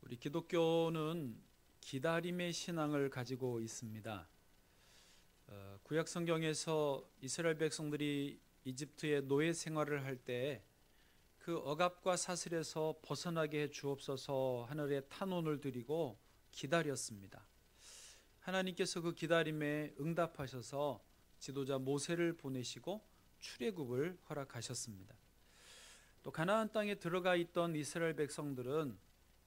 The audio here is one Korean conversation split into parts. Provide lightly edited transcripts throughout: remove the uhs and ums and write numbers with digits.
우리 기독교는 기다림의 신앙을 가지고 있습니다. 구약 성경에서 이스라엘 백성들이 이집트의 노예 생활을 할 때 그 억압과 사슬에서 벗어나게 해 주옵소서 하늘에 탄원을 드리고 기다렸습니다. 하나님께서 그 기다림에 응답하셔서 지도자 모세를 보내시고 출애굽을 허락하셨습니다. 또 가나안 땅에 들어가 있던 이스라엘 백성들은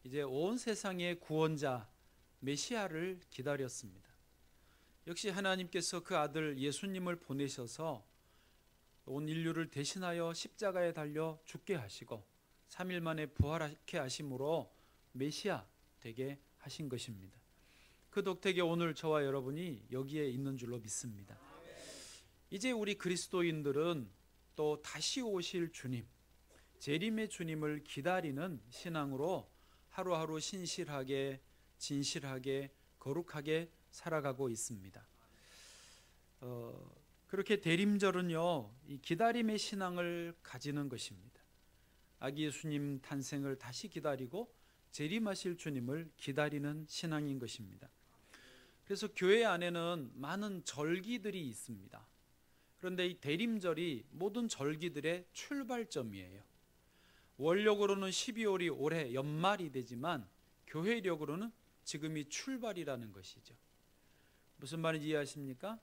이제 온 세상의 구원자 메시아를 기다렸습니다. 역시 하나님께서 그 아들 예수님을 보내셔서 온 인류를 대신하여 십자가에 달려 죽게 하시고 3일 만에 부활하게 하심으로 메시아 되게 하신 것입니다. 그 덕택에 오늘 저와 여러분이 여기에 있는 줄로 믿습니다. 이제 우리 그리스도인들은 또 다시 오실 주님, 재림의 주님을 기다리는 신앙으로 하루하루 신실하게, 진실하게, 거룩하게 살아가고 있습니다. 그렇게 대림절은요, 이 기다림의 신앙을 가지는 것입니다. 아기 예수님 탄생을 다시 기다리고 재림하실 주님을 기다리는 신앙인 것입니다. 그래서 교회 안에는 많은 절기들이 있습니다. 그런데 이 대림절이 모든 절기들의 출발점이에요. 월력으로는 12월이 올해 연말이 되지만 교회력으로는 지금이 출발이라는 것이죠. 무슨 말인지 이해하십니까?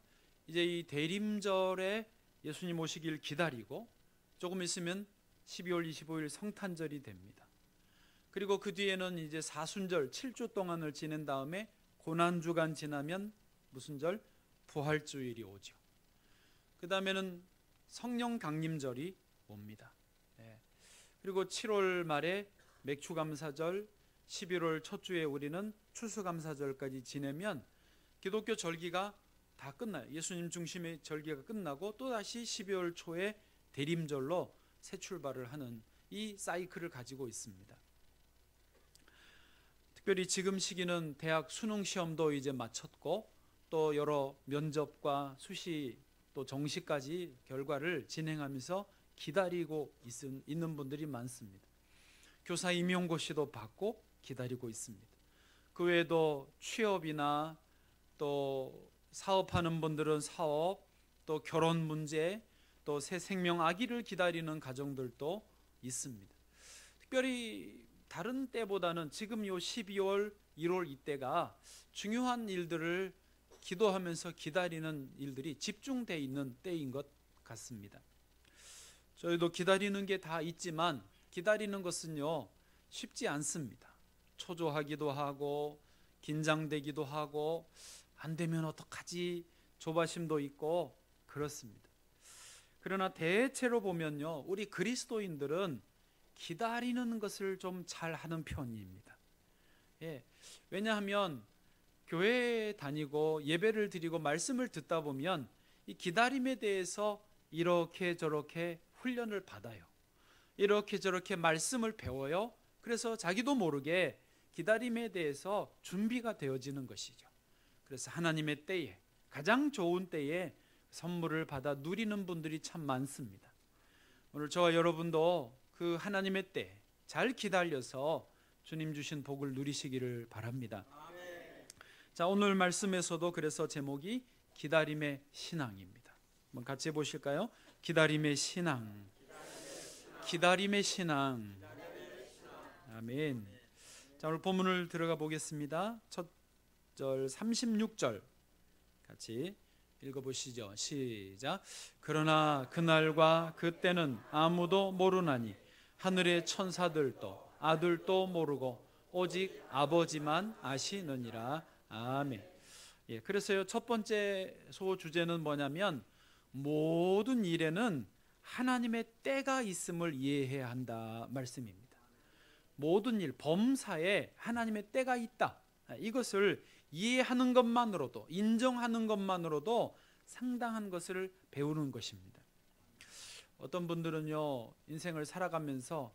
이제 이 대림절에 예수님 오시길 기다리고 조금 있으면 12월 25일 성탄절이 됩니다. 그리고 그 뒤에는 이제 사순절 7주 동안을 지낸 다음에 고난주간 지나면 무슨 절? 부활주일이 오죠. 그 다음에는 성령 강림절이 옵니다. 그리고 7월 말에 맥추감사절, 11월 첫 주에 우리는 추수감사절까지 지내면 기독교 절기가 다 끝나요. 예수님 중심의 절기가 끝나고 또다시 12월 초에 대림절로 새 출발을 하는 이 사이클을 가지고 있습니다. 특별히 지금 시기는 대학 수능 시험도 이제 마쳤고 또 여러 면접과 수시 또 정시까지 결과를 진행하면서 기다리고 있는 분들이 많습니다. 교사 임용고시도 받고 기다리고 있습니다. 그 외에도 취업이나 또 사업하는 분들은 사업, 또 결혼 문제, 또 새 생명 아기를 기다리는 가정들도 있습니다. 특별히 다른 때보다는 지금 요 12월, 1월 이때가 중요한 일들을 기도하면서 기다리는 일들이 집중되어 있는 때인 것 같습니다. 저희도 기다리는 게 다 있지만 기다리는 것은요 쉽지 않습니다. 초조하기도 하고 긴장되기도 하고 안 되면 어떡하지 조바심도 있고 그렇습니다. 그러나 대체로 보면요 우리 그리스도인들은 기다리는 것을 좀 잘하는 편입니다. 왜냐하면 교회에 다니고 예배를 드리고 말씀을 듣다 보면 이 기다림에 대해서 이렇게 저렇게 훈련을 받아요. 이렇게 저렇게 말씀을 배워요. 그래서 자기도 모르게 기다림에 대해서 준비가 되어지는 것이죠. 그래서 하나님의 때에, 가장 좋은 때에 선물을 받아 누리는 분들이 참 많습니다. 오늘 저와 여러분도 그 하나님의 때 잘 기다려서 주님 주신 복을 누리시기를 바랍니다. 자, 오늘 말씀에서도 그래서 제목이 기다림의 신앙입니다. 한번 같이 보실까요? 기다림의 신앙. 기다림의 신앙. 아멘. 자, 오늘 본문을 들어가 보겠습니다. 첫 절 36절 같이 읽어보시죠. 시작. 그러나 그날과 그때는 아무도 모르나니 하늘의 천사들도 아들도 모르고 오직 아버지만 아시느니라. 아멘. 그래서요 첫 번째 소주제는 뭐냐면 모든 일에는 하나님의 때가 있음을 이해해야 한다 말씀입니다. 모든 일, 범사에 하나님의 때가 있다. 이것을 이해하는 것만으로도, 인정하는 것만으로도 상당한 것을 배우는 것입니다. 어떤 분들은요 인생을 살아가면서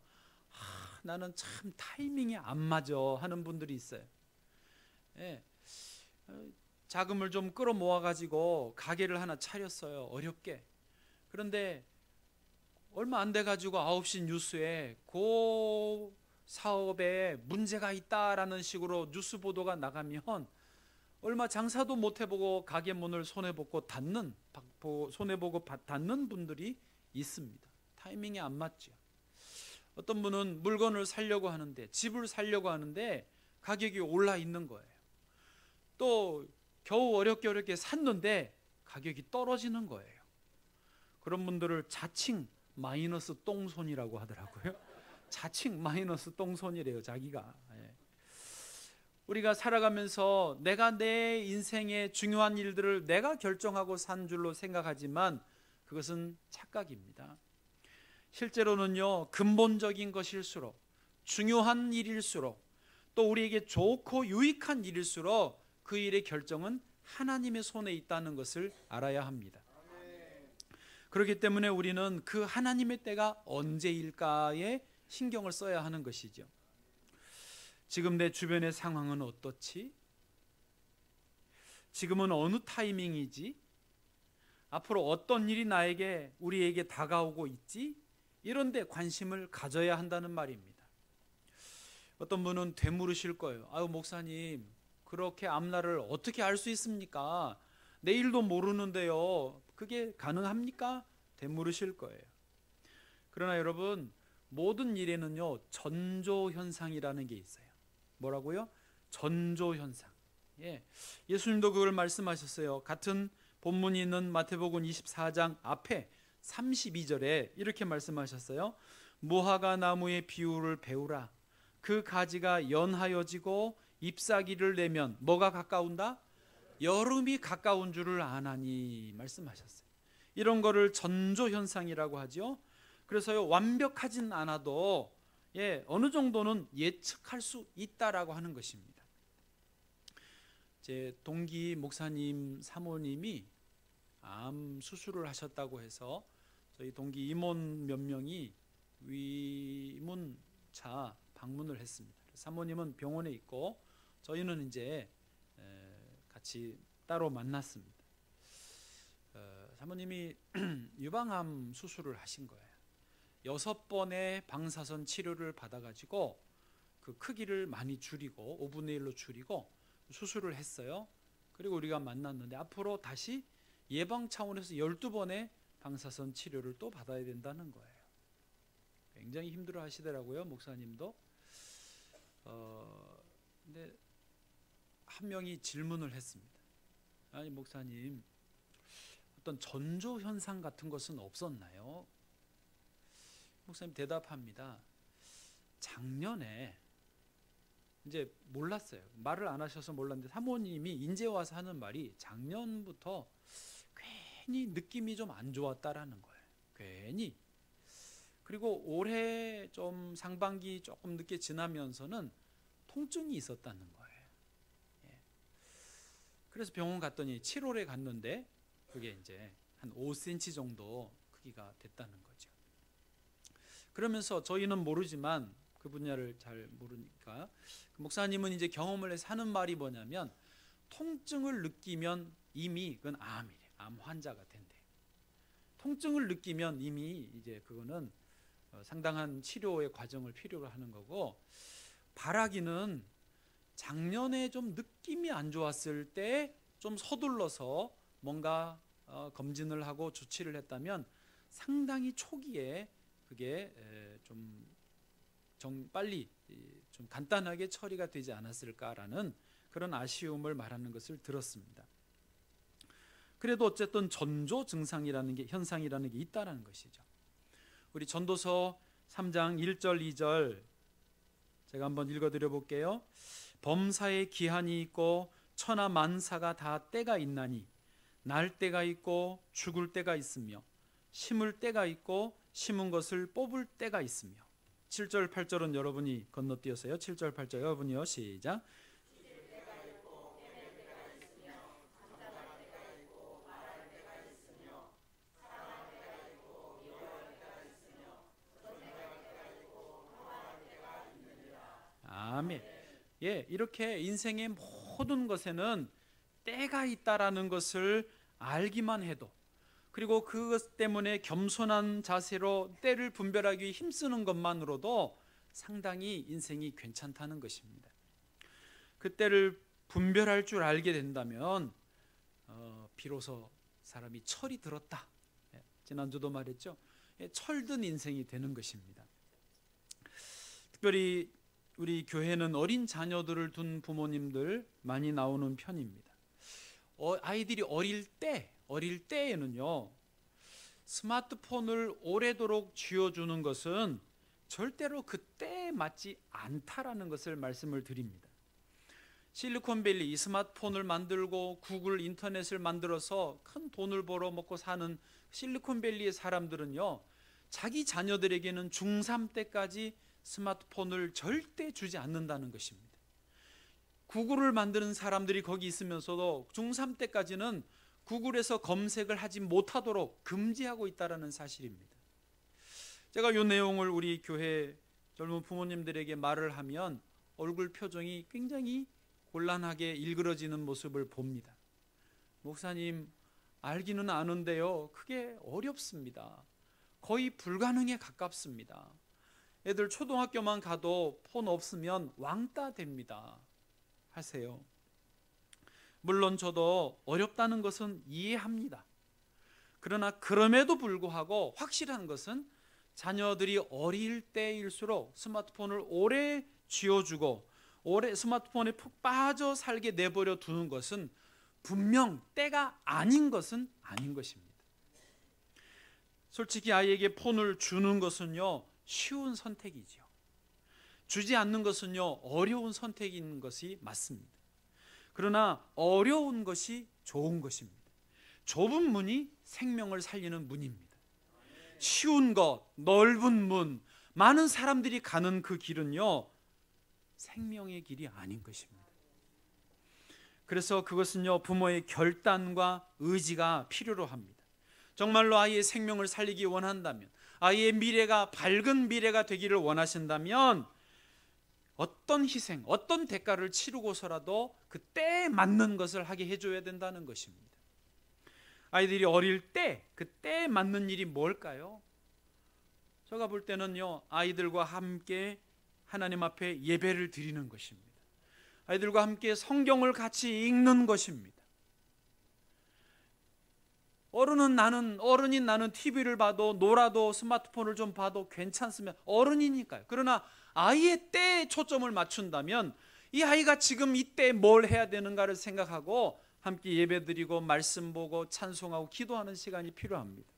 나는 참 타이밍이 안 맞아 하는 분들이 있어요. 자금을 좀 끌어모아 가지고 가게를 하나 차렸어요. 어렵게. 그런데 얼마 안 돼 가지고 9시 뉴스에 그 사업에 문제가 있다라는 식으로 뉴스 보도가 나가면 얼마 장사도 못 해보고 가게 문을 손해보고 닫는 분들이 있습니다. 타이밍이 안 맞죠. 어떤 분은 물건을 사려고 하는데, 집을 사려고 하는데 가격이 올라 있는 거예요. 또 겨우 어렵게 샀는데 가격이 떨어지는 거예요. 그런 분들을 자칭 마이너스 똥손이라고 하더라고요. 자칭 마이너스 똥손이래요, 자기가. 우리가 살아가면서 내가 내 인생의 중요한 일들을 내가 결정하고 산 줄로 생각하지만 그것은 착각입니다. 실제로는요, 근본적인 것일수록, 중요한 일일수록, 또 우리에게 좋고 유익한 일일수록 그 일의 결정은 하나님의 손에 있다는 것을 알아야 합니다. 그렇기 때문에 우리는 그 하나님의 때가 언제일까에 신경을 써야 하는 것이죠. 지금 내 주변의 상황은 어떻지? 지금은 어느 타이밍이지? 앞으로 어떤 일이 우리에게 다가오고 있지? 이런 데 관심을 가져야 한다는 말입니다. 어떤 분은 되물으실 거예요. 아유, 목사님, 그렇게 앞날을 어떻게 알 수 있습니까? 내일도 모르는데요. 그게 가능합니까? 되물으실 거예요. 그러나 여러분, 모든 일에는요, 전조현상이라는 게 있어요. 뭐라고요? 전조현상. 예수님도 그걸 말씀하셨어요. 같은 본문이 있는 마태복음 24장 앞에 32절에 이렇게 말씀하셨어요. 무화과 나무의 비유를 배우라. 그 가지가 연하여지고 잎사귀를 내면 뭐가 가까운다? 여름이 가까운 줄을 아나니 말씀하셨어요. 이런 거를 전조현상이라고 하죠. 그래서요, 완벽하진 않아도 어느 정도는 예측할 수 있다라고 하는 것입니다. 제 동기 목사님 사모님이 암 수술을 하셨다고 해서 저희 동기 임원 몇 명이 위문차 방문을 했습니다. 사모님은 병원에 있고 저희는 이제 같이 따로 만났습니다. 사모님이 유방암 수술을 하신 거예요. 6번의 방사선 치료를 받아가지고 그 크기를 많이 줄이고 5분의 1로 줄이고 수술을 했어요. 그리고 우리가 만났는데 앞으로 다시 예방 차원에서 12번의 방사선 치료를 또 받아야 된다는 거예요. 굉장히 힘들어 하시더라고요, 목사님도. 근데 한 명이 질문을 했습니다. 아니, 목사님, 어떤 전조 현상 같은 것은 없었나요? 목사님 대답합니다. 작년에 이제 몰랐어요. 말을 안 하셔서 몰랐는데 사모님이 인제 와서 하는 말이 작년부터 괜히 느낌이 좀 안 좋았다라는 거예요. 괜히. 그리고 올해 좀 상반기 조금 늦게 지나면서는 통증이 있었다는 거예요. 그래서 병원 갔더니 7월에 갔는데 그게 이제 한 5cm 정도 크기가 됐다는 거죠. 그러면서 저희는 모르지만 그 분야를 잘 모르니까 목사님은 이제 경험을 해서 하는 말이 뭐냐면 통증을 느끼면 이미 그건 암이래. 암 환자가 된대. 통증을 느끼면 이미 이제 그거는 상당한 치료의 과정을 필요로 하는 거고, 바라기는 작년에 좀 느낌이 안 좋았을 때 좀 서둘러서 뭔가 검진을 하고 조치를 했다면 상당히 초기에 그게 좀 빨리 좀 간단하게 처리가 되지 않았을까라는 그런 아쉬움을 말하는 것을 들었습니다. 그래도 어쨌든 전조 증상이라는 게, 현상이라는 게 있다는 것이죠. 우리 전도서 3장 1절 2절 제가 한번 읽어드려 볼게요. 범사에 기한이 있고 천하 만사가 다 때가 있나니 날 때가 있고 죽을 때가 있으며 심을 때가 있고 심은 것을 뽑을 때가 있으며. 7절 8절은 여러분이 건너뛰어서요. 7절 8절 여러분이요. 시작. 아멘. 이렇게 인생의 모든 것에는 때가 있다라는 것을 알기만 해도, 그리고 그것 때문에 겸손한 자세로 때를 분별하기 힘쓰는 것만으로도 상당히 인생이 괜찮다는 것입니다. 그때를 분별할 줄 알게 된다면 비로소 사람이 철이 들었다. 지난주도 말했죠. 철든 인생이 되는 것입니다. 특별히 우리 교회는 어린 자녀들을 둔 부모님들 많이 나오는 편입니다. 아이들이 어릴 때에는요, 스마트폰을 오래도록 쥐어주는 것은 절대로 그때에 맞지 않다라는 것을 말씀을 드립니다. 실리콘밸리 이 스마트폰을 만들고 구글 인터넷을 만들어서 큰 돈을 벌어 먹고 사는 실리콘밸리의 사람들은요, 자기 자녀들에게는 중3 때까지 스마트폰을 절대 주지 않는다는 것입니다. 구글을 만드는 사람들이 거기 있으면서도 중3 때까지는 구글에서 검색을 하지 못하도록 금지하고 있다는 사실입니다. 제가 이 내용을 우리 교회 젊은 부모님들에게 말을 하면 얼굴 표정이 굉장히 곤란하게 일그러지는 모습을 봅니다. 목사님, 알기는 아는데요, 그게 어렵습니다. 거의 불가능에 가깝습니다. 애들 초등학교만 가도 폰 없으면 왕따 됩니다 하세요. 물론 저도 어렵다는 것은 이해합니다. 그러나 그럼에도 불구하고 확실한 것은 자녀들이 어릴 때일수록 스마트폰을 오래 쥐어주고 오래 스마트폰에 푹 빠져 살게 내버려 두는 것은 분명 때가 아닌 것은 아닌 것입니다. 솔직히 아이에게 폰을 주는 것은요, 쉬운 선택이죠. 주지 않는 것은요, 어려운 선택인 것이 맞습니다. 그러나 어려운 것이 좋은 것입니다. 좁은 문이 생명을 살리는 문입니다. 쉬운 것, 넓은 문, 많은 사람들이 가는 그 길은요, 생명의 길이 아닌 것입니다. 그래서 그것은요, 부모의 결단과 의지가 필요로 합니다. 정말로 아이의 생명을 살리기 원한다면, 아이의 미래가 밝은 미래가 되기를 원하신다면 어떤 희생, 어떤 대가를 치르고서라도 그 때에 맞는 것을 하게 해줘야 된다는 것입니다. 아이들이 어릴 때 그 때에 맞는 일이 뭘까요? 제가 볼 때는요, 아이들과 함께 하나님 앞에 예배를 드리는 것입니다. 아이들과 함께 성경을 같이 읽는 것입니다. 어른인 나는 TV를 봐도 놀아도 스마트폰을 좀 봐도 괜찮으면 어른이니까요. 그러나 아이의 때에 초점을 맞춘다면 이 아이가 지금 이때 뭘 해야 되는가를 생각하고 함께 예배드리고 말씀 보고 찬송하고 기도하는 시간이 필요합니다.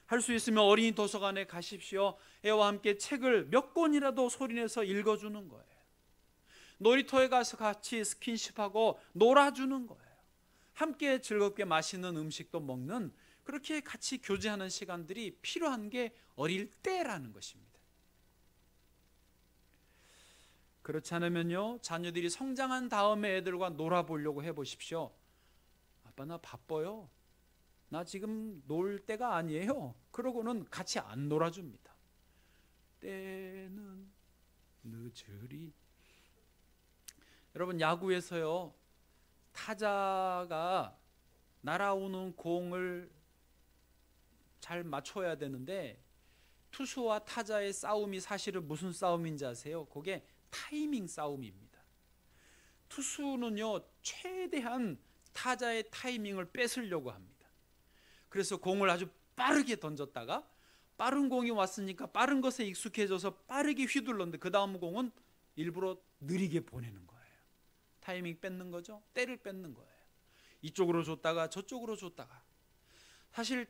할 수 있으면 어린이 도서관에 가십시오. 애와 함께 책을 몇 권이라도 소리내서 읽어주는 거예요. 놀이터에 가서 같이 스킨십하고 놀아주는 거예요. 함께 즐겁게 맛있는 음식도 먹는, 그렇게 같이 교제하는 시간들이 필요한 게 어릴 때라는 것입니다. 그렇지 않으면요, 자녀들이 성장한 다음에 애들과 놀아보려고 해보십시오. 아빠 나 바빠요. 나 지금 놀 때가 아니에요. 그러고는 같이 안 놀아줍니다. 때는 늦으리. 여러분, 야구에서요, 타자가 날아오는 공을 잘 맞춰야 되는데 투수와 타자의 싸움이 사실은 무슨 싸움인지 아세요? 그게 타이밍 싸움입니다. 투수는요, 최대한 타자의 타이밍을 뺏으려고 합니다. 그래서 공을 아주 빠르게 던졌다가 빠른 공이 왔으니까 빠른 것에 익숙해져서 빠르게 휘둘렀는데 그 다음 공은 일부러 느리게 보내는 거예요. 타이밍 뺏는 거죠. 때를 뺏는 거예요. 이쪽으로 줬다가 저쪽으로 줬다가. 사실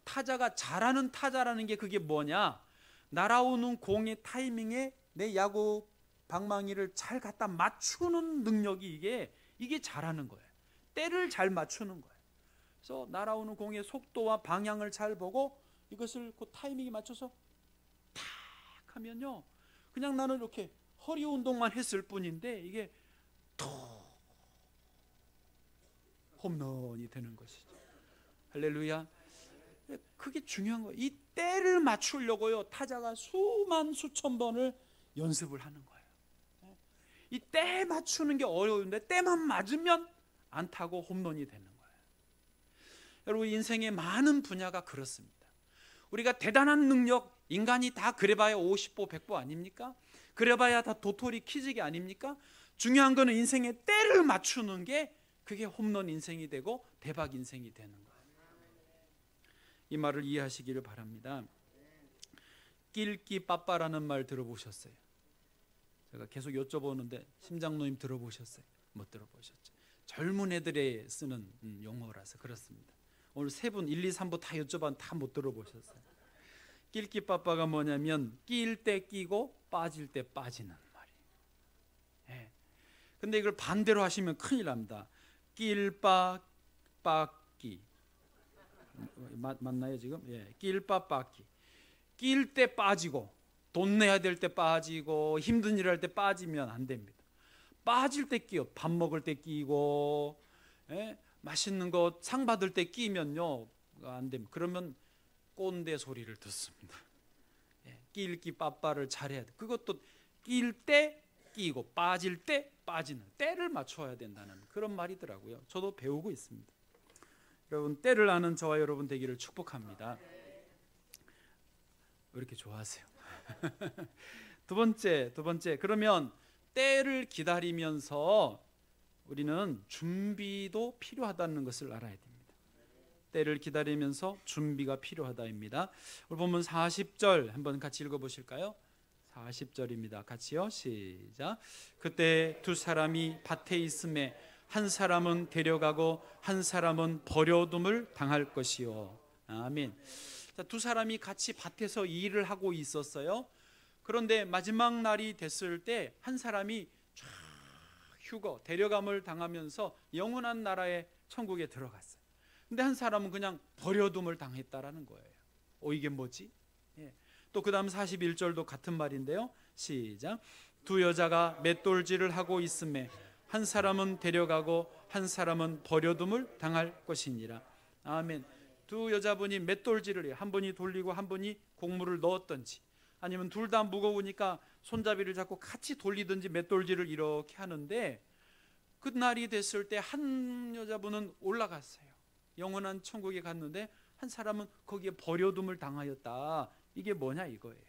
타자가 잘하는 타자라는 게 그게 뭐냐, 날아오는 공의 타이밍에 내 야구 방망이를 잘 갖다 맞추는 능력이 이게 잘하는 거예요. 때를 잘 맞추는 거예요. 그래서 날아오는 공의 속도와 방향을 잘 보고 이것을 그 타이밍에 맞춰서 탁 하면요, 그냥 나는 이렇게 허리 운동만 했을 뿐인데 이게 톡 홈런이 되는 것이죠. 할렐루야. 그게 중요한 거예요. 이 때를 맞추려고요, 타자가 수천 번을 연습을 하는 거예요. 이 때 맞추는 게 어려운데 때만 맞으면 안타고 홈런이 되는 거예요. 여러분, 인생의 많은 분야가 그렇습니다. 우리가 대단한 능력, 인간이 다 그래봐야 50보 100보 아닙니까? 그래봐야 다 도토리 키재기 아닙니까? 중요한 거는 인생의 때를 맞추는 게 그게 홈런 인생이 되고 대박 인생이 되는 거예요. 이 말을 이해하시기를 바랍니다. 낄끼 빠빠라는 말 들어보셨어요? 제가 계속 여쭤보는데 심장노님 들어보셨어요? 못 들어보셨죠? 젊은 애들이 쓰는 용어라서 그렇습니다. 오늘 세 분 1, 2, 3부 다 여쭤봤는데 다 못 들어보셨어요. 낄끼 빠빠가 뭐냐면 낄 때 끼고 빠질 때 빠지는 말이에요. 예. 근데 이걸 반대로 하시면 큰일 납니다. 낄빠 빠끼 맞나요 지금? 예, 낄빠 빠끼. 낄 때 빠지고 돈 내야 될 때 빠지고 힘든 일 할 때 빠지면 안 됩니다. 빠질 때 끼요. 밥 먹을 때 끼고, 예? 맛있는 거 상 받을 때 끼면요 안 됩니다. 그러면 꼰대 소리를 듣습니다. 예, 낄끼 빠빠를 잘해야 돼. 그것도 낄 때 끼고 빠질 때 빠지는 때를 맞춰야 된다는 그런 말이더라고요. 저도 배우고 있습니다. 여러분 때를 아는 저와 여러분 되기를 축복합니다. 왜 이렇게 좋아하세요? 두 번째 그러면 때를 기다리면서 우리는 준비도 필요하다는 것을 알아야 됩니다. 때를 기다리면서 준비가 필요하다입니다. 오늘 본문 40절 한번 같이 읽어보실까요? 40절입니다. 같이요. 시작. 그때 두 사람이 밭에 있음에 한 사람은 데려가고 한 사람은 버려둠을 당할 것이요. 아멘. 자, 두 사람이 같이 밭에서 일을 하고 있었어요. 그런데 마지막 날이 됐을 때 한 사람이 쫙 휴거, 데려감을 당하면서 영원한 나라의 천국에 들어갔어요. 근데 한 사람은 그냥 버려둠을 당했다라는 거예요. 이게 뭐지? 예. 또 그 다음 41절도 같은 말인데요. 시작. 두 여자가 맷돌질을 하고 있음에 한 사람은 데려가고 한 사람은 버려둠을 당할 것이니라. 아멘. 두 여자분이 맷돌질을 해요. 한 분이 돌리고 한 분이 곡물을 넣었던지, 아니면 둘 다 무거우니까 손잡이를 잡고 같이 돌리든지 맷돌질을 이렇게 하는데, 그 날이 됐을 때 한 여자분은 올라갔어요. 영원한 천국에 갔는데 한 사람은 거기에 버려둠을 당하였다. 이게 뭐냐 이거예요.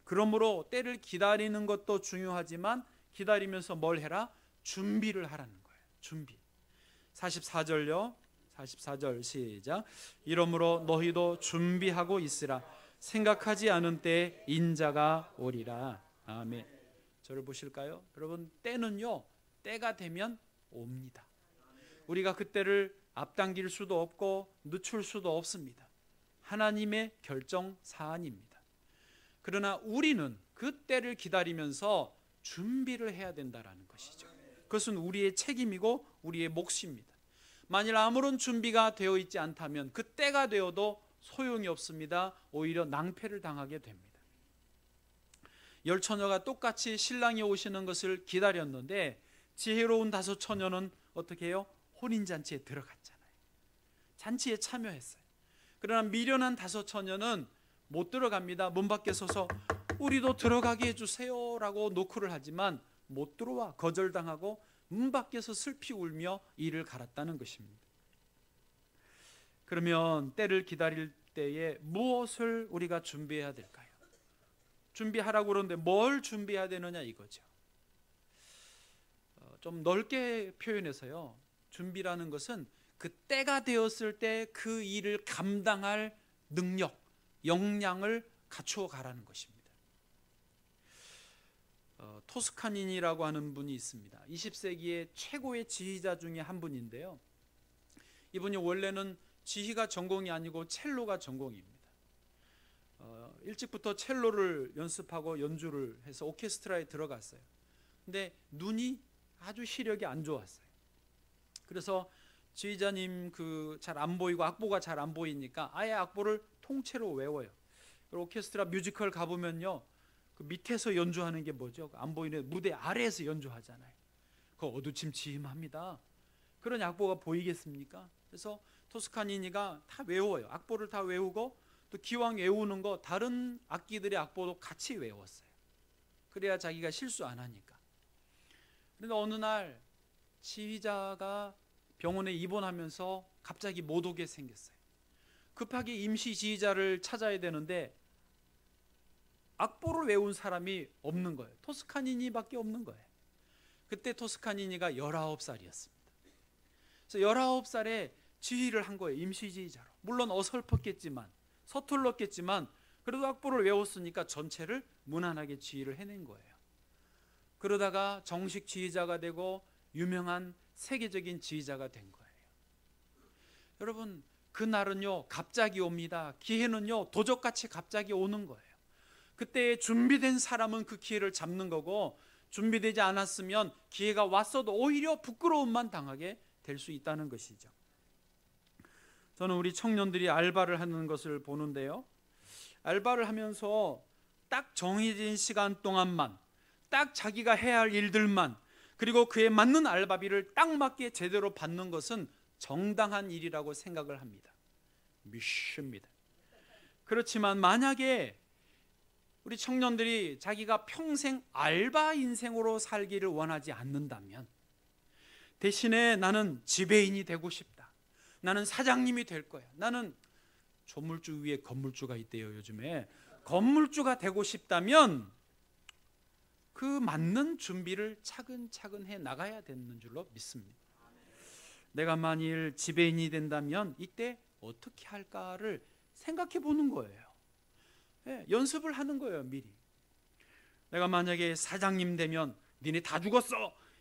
그러므로 때를 기다리는 것도 중요하지만 기다리면서 뭘 해라? 준비를 하라는 거예요. 준비. 44절요. 44절 시작. 이러므로 너희도 준비하고 있으라. 생각하지 않은 때에 인자가 오리라. 아멘. 저를 보실까요? 여러분 때는요, 때가 되면 옵니다. 우리가 그때를 앞당길 수도 없고 늦출 수도 없습니다. 하나님의 결정 사안입니다. 그러나 우리는 그 때를 기다리면서 준비를 해야 된다는 것이죠. 그것은 우리의 책임이고 우리의 몫입니다. 만일 아무런 준비가 되어 있지 않다면 그 때가 되어도 소용이 없습니다. 오히려 낭패를 당하게 됩니다. 열 처녀가 똑같이 신랑이 오시는 것을 기다렸는데 지혜로운 다섯 처녀는 어떻게 해요? 혼인잔치에 들어갔잖아요. 잔치에 참여했어요. 그러나 미련한 다섯 처녀는 못 들어갑니다. 문 밖에 서서 우리도 들어가게 해주세요 라고 노크를 하지만 못 들어와 거절당하고 문 밖에서 슬피 울며 이를 갈았다는 것입니다. 그러면 때를 기다릴 때에 무엇을 우리가 준비해야 될까요? 준비하라고 그러는데 뭘 준비해야 되느냐 이거죠. 좀 넓게 표현해서요, 준비라는 것은 그 때가 되었을 때 그 일을 감당할 능력, 역량을 갖추어 가라는 것입니다. 토스카니니라고 하는 분이 있습니다. 20세기의 최고의 지휘자 중에 한 분인데요, 이분이 원래는 지휘가 전공이 아니고 첼로가 전공입니다. 일찍부터 첼로를 연습하고 연주를 해서 오케스트라에 들어갔어요. 근데 눈이 아주 시력이 안 좋았어요. 그래서 지휘자님 잘 안 보이고 악보가 잘 안 보이니까 아예 악보를 통째로 외워요. 오케스트라 뮤지컬 가보면요, 그 밑에서 연주하는 게 뭐죠? 안 보이는 무대 아래에서 연주하잖아요. 그거 어두침침합니다. 그런 악보가 보이겠습니까? 그래서 토스카니니가 다 외워요. 악보를 다 외우고 또 기왕 외우는 거 다른 악기들의 악보도 같이 외웠어요. 그래야 자기가 실수 안 하니까. 그런데 어느 날 지휘자가 병원에 입원하면서 갑자기 못 오게 생겼어요. 급하게 임시 지휘자를 찾아야 되는데 악보를 외운 사람이 없는 거예요. 토스카니니밖에 없는 거예요. 그때 토스카니니가 19살이었습니다. 그래서 19살에 지휘를 한 거예요. 임시지휘자로. 물론 어설펐겠지만, 서툴렀겠지만 그래도 악보를 외웠으니까 전체를 무난하게 지휘를 해낸 거예요. 그러다가 정식 지휘자가 되고 유명한 세계적인 지휘자가 된 거예요. 여러분, 그날은요 갑자기 옵니다. 기회는요 도적같이 갑자기 오는 거예요. 그때 준비된 사람은 그 기회를 잡는 거고, 준비되지 않았으면 기회가 왔어도 오히려 부끄러움만 당하게 될 수 있다는 것이죠. 저는 우리 청년들이 알바를 하는 것을 보는데요, 알바를 하면서 딱 정해진 시간 동안만, 딱 자기가 해야 할 일들만, 그리고 그에 맞는 알바비를 딱 맞게 제대로 받는 것은 정당한 일이라고 생각을 합니다. 믿습니다. 그렇지만 만약에 우리 청년들이 자기가 평생 알바 인생으로 살기를 원하지 않는다면, 대신에 나는 지배인이 되고 싶다, 나는 사장님이 될 거야, 나는 조물주 위에 건물주가 있대요 요즘에, 건물주가 되고 싶다면 그 맞는 준비를 차근차근 해 나가야 되는 줄로 믿습니다. 내가 만일 지배인이 된다면 이때 어떻게 할까를 생각해 보는 거예요. 연습을 하는 거예요. 미리. 내가 만약에 사장님 되면 니네 다 죽었어,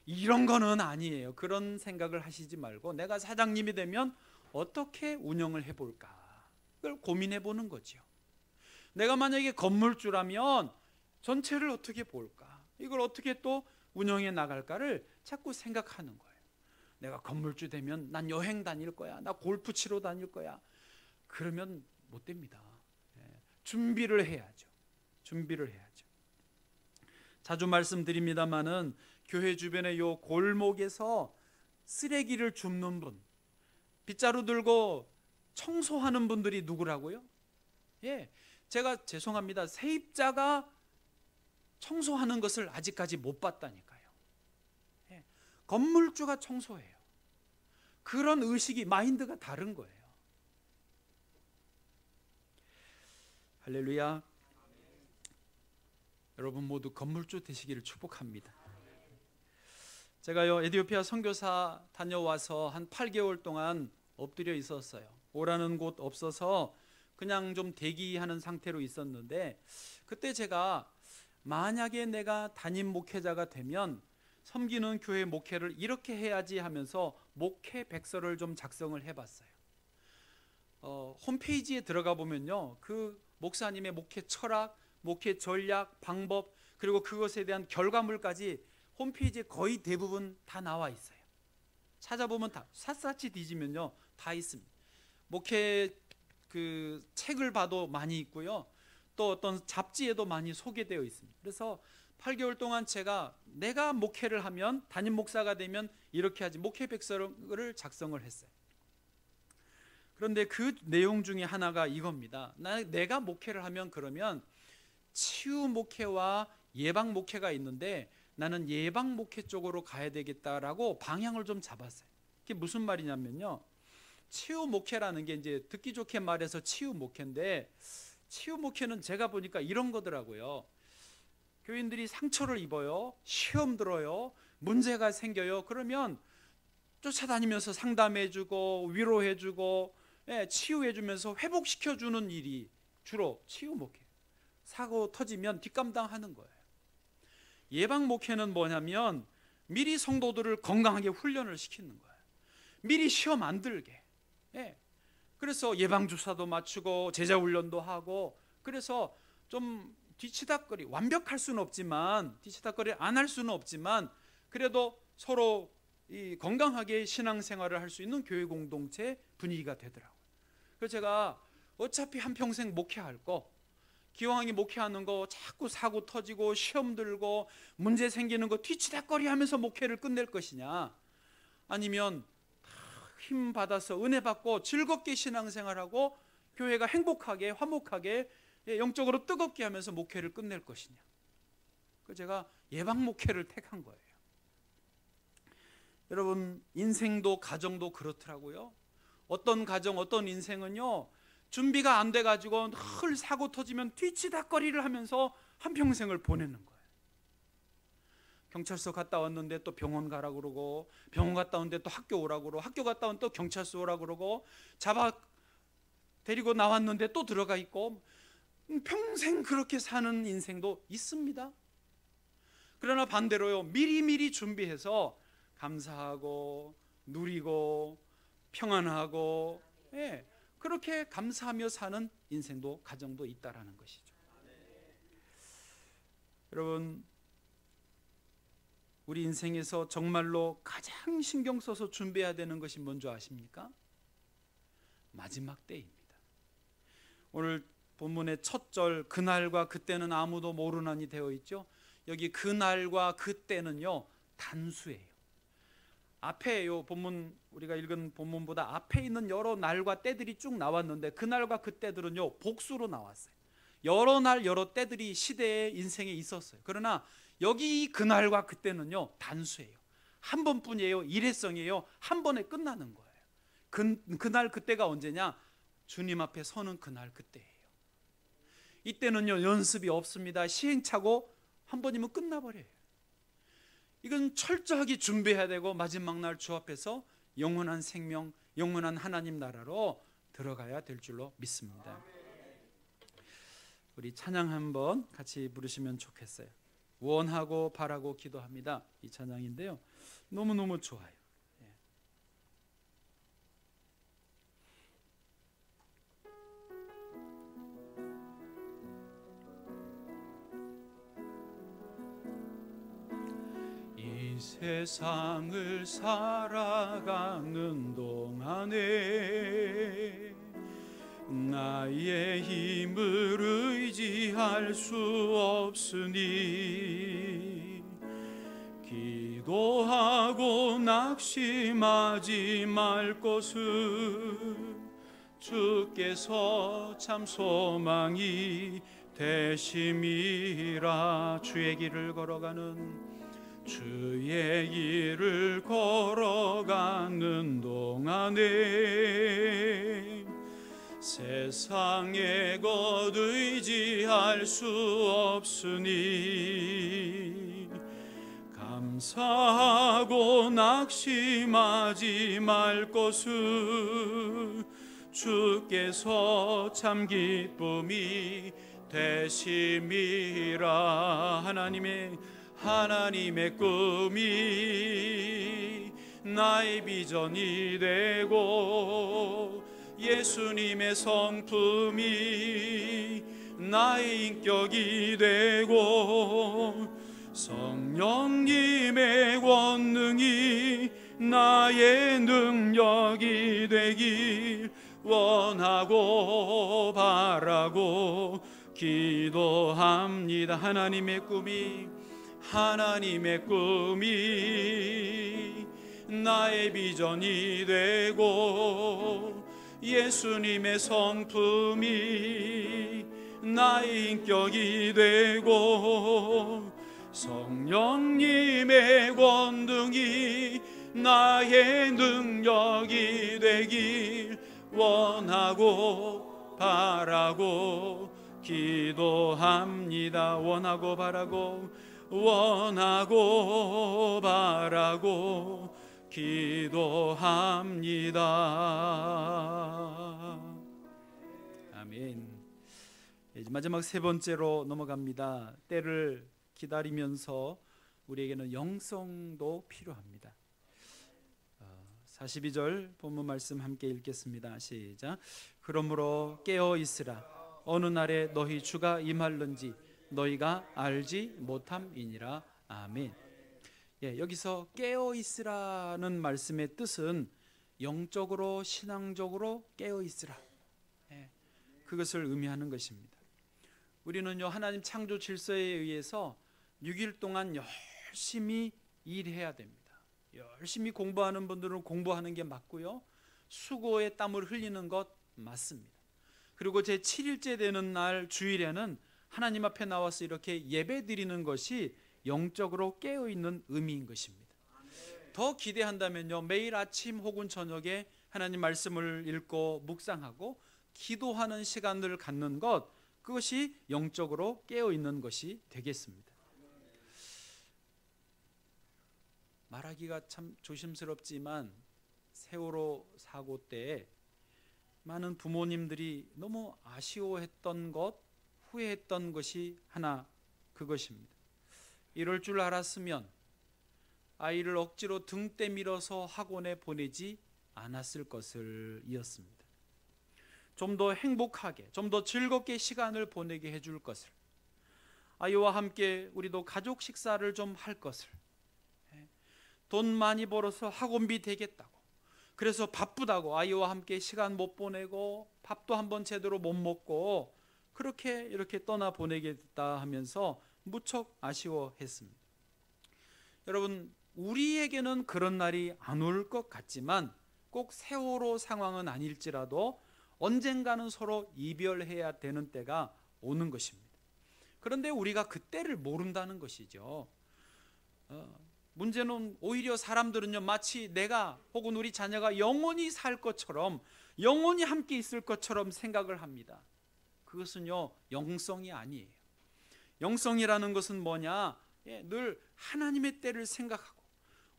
이런 거는 아니에요. 그런 생각을 하시지 말고, 내가 사장님이 되면 어떻게 운영을 해볼까, 그걸 고민해 보는 거죠. 내가 만약에 건물주라면 전체를 어떻게 볼까, 이걸 어떻게 또 운영해 나갈까를 자꾸 생각하는 거예요. 내가 건물주 되면 난 여행 다닐 거야, 나 골프 치러 다닐 거야, 그러면 못 됩니다. 준비를 해야죠. 준비를 해야죠. 자주 말씀드립니다마는 교회 주변의 요 골목에서 쓰레기를 줍는 분, 빗자루 들고 청소하는 분들이 누구라고요? 제가 죄송합니다. 세입자가 청소하는 것을 아직까지 못 봤다니까요. 건물주가 청소해요. 그런 의식이, 마인드가 다른 거예요. 할렐루야. 여러분 모두 건물주 되시기를 축복합니다. 제가요 에티오피아 선교사 다녀와서 한 8개월 동안 엎드려 있었어요. 오라는 곳 없어서 그냥 좀 대기하는 상태로 있었는데, 그때 제가 만약에 내가 담임 목회자가 되면 섬기는 교회 목회를 이렇게 해야지 하면서 목회 백서를 좀 작성을 해봤어요. 홈페이지에 들어가 보면요, 그 목사님의 목회 철학, 목회 전략, 방법, 그리고 그것에 대한 결과물까지 홈페이지에 거의 대부분 다 나와 있어요. 찾아보면 다 샅샅이 뒤지면요 다 있습니다. 목회 그 책을 봐도 많이 있고요, 또 어떤 잡지에도 많이 소개되어 있습니다. 그래서 8개월 동안 내가 목회를 하면, 담임 목사가 되면 이렇게 하지, 목회 백서를 작성을 했어요. 그런데 그 내용 중에 하나가 이겁니다. 내가 목회를 하면 그러면 치유 목회와 예방 목회가 있는데 나는 예방 목회 쪽으로 가야 되겠다라고 방향을 좀 잡았어요. 그게 무슨 말이냐면요, 치유 목회라는 게 이제 듣기 좋게 말해서 치유 목회인데, 치유 목회는 제가 보니까 이런 거더라고요. 교인들이 상처를 입어요, 시험 들어요, 문제가 생겨요. 그러면 쫓아다니면서 상담해주고 위로해주고 치유해주면서 회복시켜주는 일이 주로 치유 목회. 사고 터지면 뒷감당하는 거예요. 예방 목회는 뭐냐면 미리 성도들을 건강하게 훈련을 시키는 거예요. 미리 시험 안 들게. 그래서 예방주사도 맞추고 제자훈련도 하고, 그래서 좀 뒤치다거리, 완벽할 수는 없지만, 뒤치다거리 안 할 수는 없지만, 그래도 서로 건강하게 신앙생활을 할 수 있는 교회 공동체 분위기가 되더라고요. 그래서 제가 어차피 한평생 목회할 거, 기왕에 목회하는 거 자꾸 사고 터지고 시험 들고 문제 생기는 거 뒤치다거리 하면서 목회를 끝낼 것이냐, 아니면 힘 받아서 은혜 받고 즐겁게 신앙생활하고 교회가 행복하게 화목하게 영적으로 뜨겁게 하면서 목회를 끝낼 것이냐. 그래서 제가 예방 목회를 택한 거예요. 여러분, 인생도 가정도 그렇더라고요. 어떤 가정, 어떤 인생은요 준비가 안 돼가지고 늘 사고 터지면 뒤치다꺼리를 하면서 한평생을 보내는 거예요. 경찰서 갔다 왔는데 또 병원 가라고 그러고, 병원 갔다 왔는데 또 학교 오라고 그러고, 학교 갔다 왔는데 또 경찰서 오라고 그러고, 잡아 데리고 나왔는데 또 들어가 있고, 평생 그렇게 사는 인생도 있습니다. 그러나 반대로요, 미리미리 준비해서 감사하고 누리고 평안하고, 그렇게 감사하며 사는 인생도, 가정도 있다라는 것이죠. 여러분, 우리 인생에서 정말로 가장 신경 써서 준비해야 되는 것이 뭔지 아십니까? 마지막 때입니다. 오늘 본문의 첫 절, 그날과 그때는 아무도 모르나니 되어 있죠. 여기 그날과 그때는요, 단수예요. 앞에 요 본문, 우리가 읽은 본문보다 앞에 있는 여러 날과 때들이 쭉 나왔는데, 그날과 그때들은요 복수로 나왔어요. 여러 날 여러 때들이 시대의 인생에 있었어요. 그러나 여기 그날과 그때는요 단수예요. 한 번뿐이에요. 일회성이에요. 한 번에 끝나는 거예요. 그날 그때가 언제냐? 주님 앞에 서는 그날 그때예요. 이때는요 연습이 없습니다. 시행착오 한 번이면 끝나버려요. 이건 철저하게 준비해야 되고, 마지막 날 주 앞에서 영원한 생명, 영원한 하나님 나라로 들어가야 될 줄로 믿습니다. 우리 찬양 한번 같이 부르시면 좋겠어요. 원하고 바라고 기도합니다. 이 찬양인데요, 너무너무 좋아요. 이 세상을 살아가는 동안에 나의 힘을 의지할 수 없으니 기도하고 낙심하지 말 것은 주께서 참 소망이 되심이라. 주의 길을 걸어가는 동안에 세상의 것 의지할 수 없으니 감사하고 낙심하지 말 것은 주께서 참 기쁨이 되심이라. 하나님의 꿈이 나의 비전이 되고, 예수님의 성품이 나의 인격이 되고, 성령님의 권능이 나의 능력이 되길 원하고 바라고 기도합니다. 하나님의 꿈이 나의 비전이 되고, 예수님의 성품이 나의 인격이 되고, 성령님의 권능이 나의 능력이 되길 원하고 바라고 기도합니다. 원하고 바라고 기도합니다. 아멘. 이제 마지막 세 번째로 넘어갑니다. 때를 기다리면서 우리에게는 영성도 필요합니다. 42절 본문 말씀 함께 읽겠습니다. 시작. 그러므로 깨어 있으라. 어느 날에 너희 주가 임할는지 너희가 알지 못함이니라. 아멘. 여기서 깨어 있으라는 말씀의 뜻은 영적으로 신앙적으로 깨어 있으라, 그것을 의미하는 것입니다. 우리는요 하나님 창조 질서에 의해서 6일 동안 열심히 일해야 됩니다. 열심히 공부하는 분들은 공부하는 게 맞고요, 수고의 땀을 흘리는 것 맞습니다. 그리고 제 7일째 되는 날 주일에는 하나님 앞에 나와서 이렇게 예배 드리는 것이 영적으로 깨어있는 의미인 것입니다. 더 기대한다면요, 매일 아침 혹은 저녁에 하나님 말씀을 읽고 묵상하고 기도하는 시간을 갖는 것, 그것이 영적으로 깨어 있는 것이 되겠습니다. 말하기가 참 조심스럽지만 세월호 사고 때 많은 부모님들이 너무 아쉬워했던 것, 후회했던 것이 하나 그것입니다. 이럴 줄 알았으면 아이를 억지로 등대 밀어서 학원에 보내지 않았을 것을 이었습니다. 좀 더 행복하게, 좀 더 즐겁게 시간을 보내게 해줄 것을, 아이와 함께 우리도 가족 식사를 좀 할 것을, 돈 많이 벌어서 학원비 되겠다고, 그래서 바쁘다고 아이와 함께 시간 못 보내고 밥도 한번 제대로 못 먹고 그렇게 이렇게 떠나 보내겠다 하면서 무척 아쉬워했습니다. 여러분, 우리에게는 그런 날이 안 올 것 같지만 꼭 세월호 상황은 아닐지라도 언젠가는 서로 이별해야 되는 때가 오는 것입니다. 그런데 우리가 그때를 모른다는 것이죠. 문제는 오히려 사람들은요, 마치 내가 혹은 우리 자녀가 영원히 살 것처럼, 영원히 함께 있을 것처럼 생각을 합니다. 그것은요, 영성이 아니에요. 영성이라는 것은 뭐냐? 늘 하나님의 때를 생각하고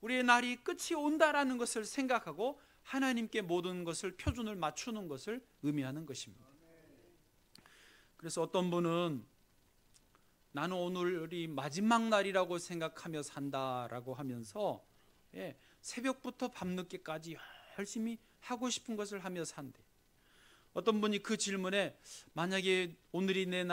우리의 날이 끝이 온다라는 것을 생각하고 하나님께 모든 것을 표준을 맞추는 것을 의미하는 것입니다. 그래서 어떤 분은 나는 오늘이 마지막 날이라고 생각하며 산다라고 하면서 새벽부터 밤늦게까지 열심히 하고 싶은 것을 하며 산대. 어떤 분이 그 질문에 만약에 오늘이 내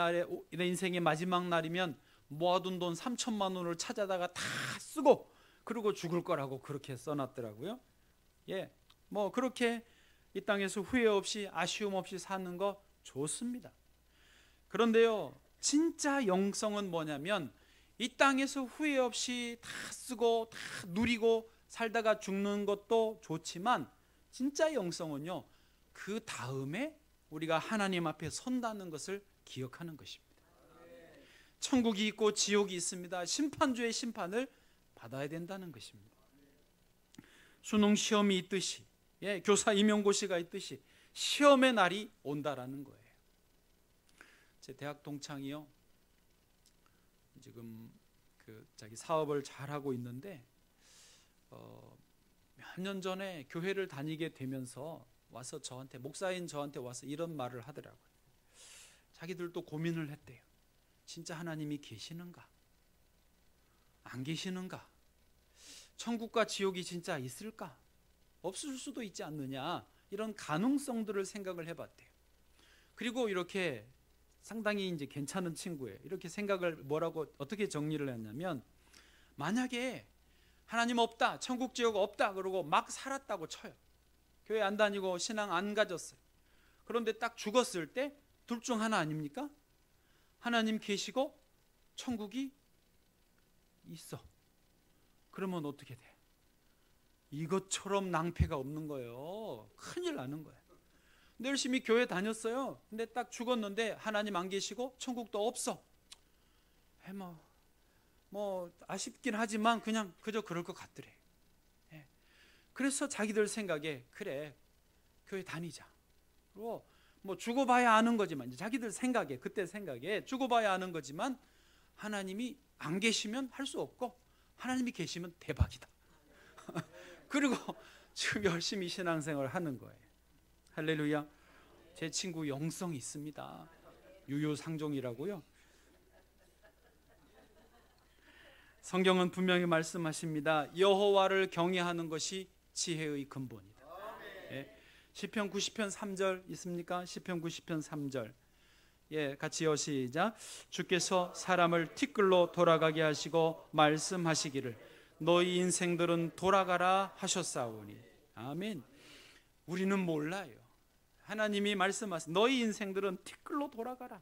인생의 마지막 날이면 모아둔 돈 3천만 원을 찾아다가 다 쓰고 그러고 죽을 거라고 그렇게 써놨더라고요. 뭐 그렇게 이 땅에서 후회 없이 아쉬움 없이 사는 거 좋습니다. 그런데요, 진짜 영성은 뭐냐면 이 땅에서 후회 없이 다 쓰고 다 누리고 살다가 죽는 것도 좋지만 진짜 영성은요, 그 다음에 우리가 하나님 앞에 선다는 것을 기억하는 것입니다. 천국이 있고 지옥이 있습니다. 심판주의 심판을 받아야 된다는 것입니다. 수능 시험이 있듯이, 교사 임용고시가 있듯이 시험의 날이 온다라는 거예요. 제 대학 동창이요, 지금 자기 사업을 잘 하고 있는데 몇 년 전에 교회를 다니게 되면서 와서 저한테, 목사인 저한테 와서 이런 말을 하더라고요. 자기들도 고민을 했대요. 진짜 하나님이 계시는가? 안 계시는가? 천국과 지옥이 진짜 있을까? 없을 수도 있지 않느냐? 이런 가능성들을 생각을 해봤대요. 그리고 이렇게 상당히 이제 괜찮은 친구예요. 이렇게 생각을 어떻게 정리를 했냐면, 만약에 하나님 없다, 천국 지옥 없다 그러고 막 살았다고 쳐요. 교회 안 다니고 신앙 안 가졌어요. 그런데 딱 죽었을 때 둘 중 하나 아닙니까? 하나님 계시고 천국이 있어. 그러면 어떻게 돼? 이것처럼 낭패가 없는 거예요. 큰일 나는 거예요. 근데 열심히 교회 다녔어요. 근데 딱 죽었는데 하나님 안 계시고 천국도 없어. 뭐 아쉽긴 하지만 그냥 그저 그럴 것 같더래. 그래서 자기들 생각에 그래, 교회 다니자. 그리고 뭐 죽어봐야 아는 거지만, 자기들 생각에, 그때 생각에 죽어봐야 아는 거지만 하나님이 안 계시면 할 수 없고 하나님이 계시면 대박이다. 그리고 지금 열심히 신앙생활을 하는 거예요. 할렐루야. 제 친구 영성이 있습니다. 유유상종이라고요. 성경은 분명히 말씀하십니다. 여호와를 경외하는 것이 지혜의 근본이다. 시편 90편 3절 있습니까? 시편 90편 3절. 같이 시작. 주께서 사람을 티끌로 돌아가게 하시고 말씀하시기를 너희 인생들은 돌아가라 하셨사오니. 아멘. 우리는 몰라요. 하나님이 말씀하신 너희 인생들은 티끌로 돌아가라.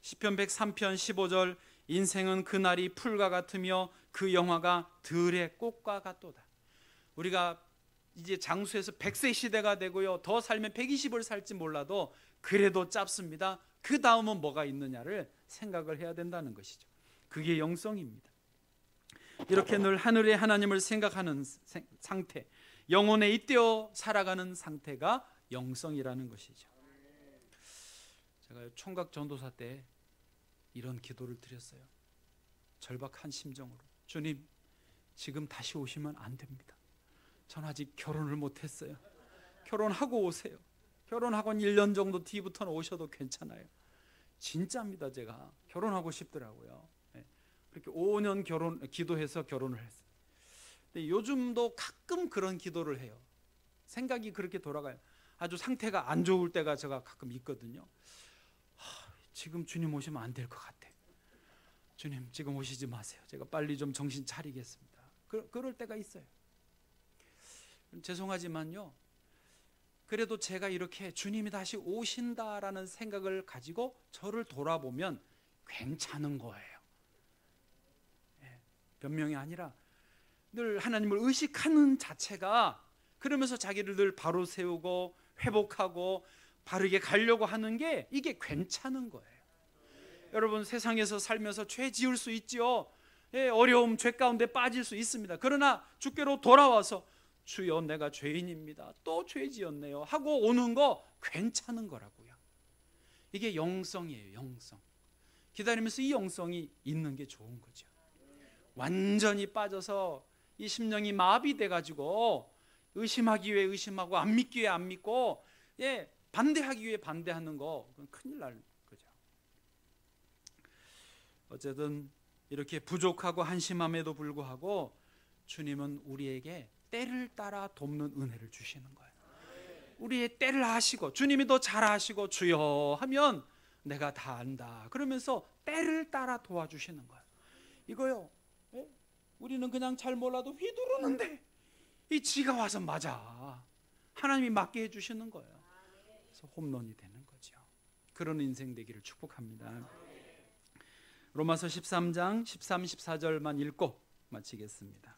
시편 103편 15절. 인생은 그날이 풀과 같으며 그 영화가 들의 꽃과 같도다. 우리가 이제 장수해서 100세 시대가 되고요, 더 살면 120을 살지 몰라도 그래도 짧습니다. 그 다음은 뭐가 있느냐를 생각을 해야 된다는 것이죠. 그게 영성입니다. 이렇게 늘 하늘의 하나님을 생각하는 상태, 영혼에 잇대어 살아가는 상태가 영성이라는 것이죠. 총각 전도사 때 이런 기도를 드렸어요. 절박한 심정으로. 주님, 지금 다시 오시면 안 됩니다. 전 아직 결혼을 못했어요. 결혼하고 오세요. 결혼하고 1년 정도 뒤부터는 오셔도 괜찮아요. 진짜입니다. 제가 결혼하고 싶더라고요. 그렇게 5년 기도해서 결혼을 했어요. 근데 요즘도 가끔 그런 기도를 해요. 생각이 그렇게 돌아가요. 아주 상태가 안 좋을 때가 제가 가끔 있거든요. 지금 주님 오시면 안 될 것 같아. 주님 지금 오시지 마세요. 제가 빨리 좀 정신 차리겠습니다. 그럴 때가 있어요. 죄송하지만요, 그래도 제가 이렇게 주님이 다시 오신다라는 생각을 가지고 저를 돌아보면 괜찮은 거예요. 변명이 아니라 늘 하나님을 의식하는 자체가, 그러면서 자기를 늘 바로 세우고 회복하고 바르게 가려고 하는 게, 이게 괜찮은 거예요. 여러분, 세상에서 살면서 죄 지을 수 있지요. 어려움, 죄 가운데 빠질 수 있습니다. 그러나 주께로 돌아와서 주여 내가 죄인입니다, 또 죄 지었네요 하고 오는 거 괜찮은 거라고요. 이게 영성이에요. 영성. 기다리면서 이 영성이 있는 게 좋은 거죠. 완전히 빠져서 이 심령이 마비돼 가지고 의심하기 위해 의심하고 안 믿기 위해 안 믿고 반대하기 위해 반대하는 거, 그건 큰일 날 거죠. 어쨌든 이렇게 부족하고 한심함에도 불구하고 주님은 우리에게 때를 따라 돕는 은혜를 주시는 거예요. 우리의 때를 아시고, 주님이 더 잘 아시고 주여 하면 내가 다 안다 그러면서 때를 따라 도와주시는 거예요. 이거요, 우리는 그냥 잘 몰라도 휘두르는데 이 지가 와서 맞아. 하나님이 맞게 해주시는 거예요. 그래서 홈런이 되는 거죠. 그런 인생 되기를 축복합니다. 로마서 13장 13, 14절만 읽고 마치겠습니다.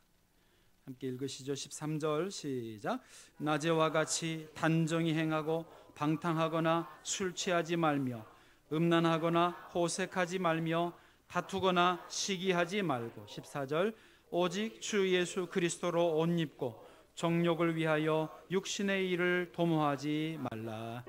함께 읽으시죠. 13절 시작. 낮에와 같이 단정히 행하고 방탕하거나 술 취하지 말며 음란하거나 호색하지 말며 다투거나 시기하지 말고. 14절. 오직 주 예수 그리스도로 옷 입고 정욕을 위하여 육신의 일을 도모하지 말라.